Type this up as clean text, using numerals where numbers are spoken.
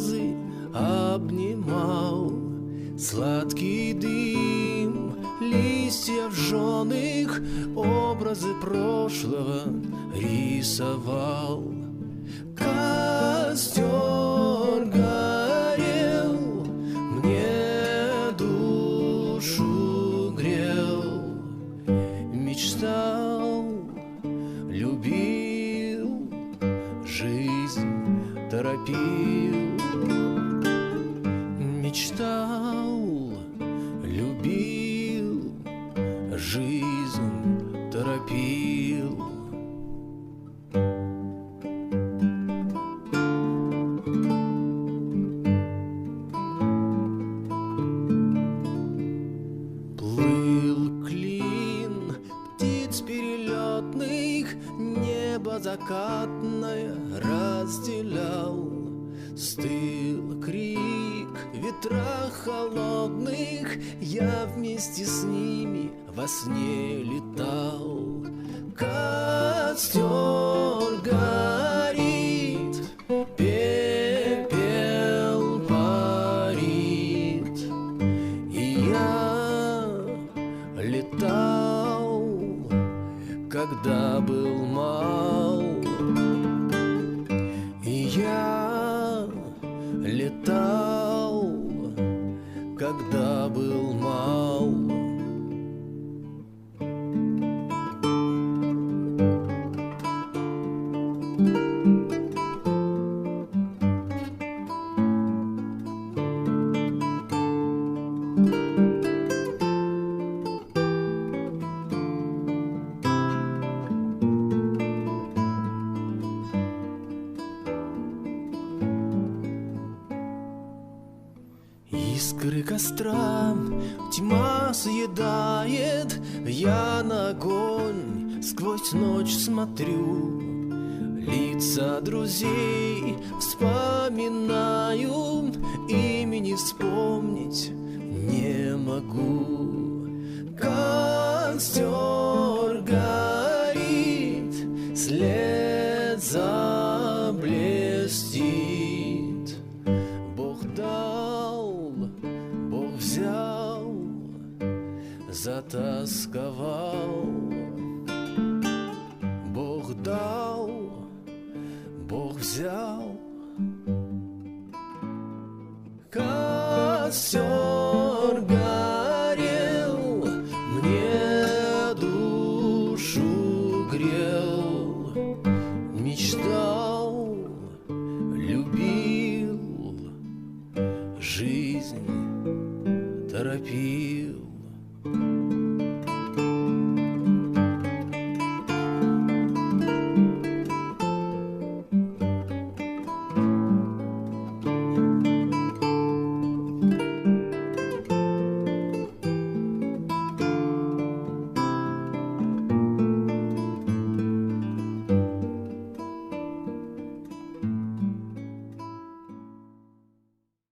слезы обнимал, сладкий дым листьев жженых, образы прошлого рисовал. Костер горел, мне душу грел, мечтал, любил, жизнь торопил. Мечтал, любил, жизнь торопил. Плыл клин птиц перелетных, небо закатное разделял. Стыл крик ветра холодных, я вместе с ними во сне летал. Костер горит, пепел парит, и я летал, когда был мал. И я летал, когда был мал. Искры костра тьма съедает, я на огонь сквозь ночь смотрю. Лица друзей вспоминаю, имени вспомнить не могу. Костер горит, след заблестит. Бог дал, Бог взял, затасковал. Бог дал, Бог взял. Костер горел, мне душу грел, мечтал, любил, жизнь торопил.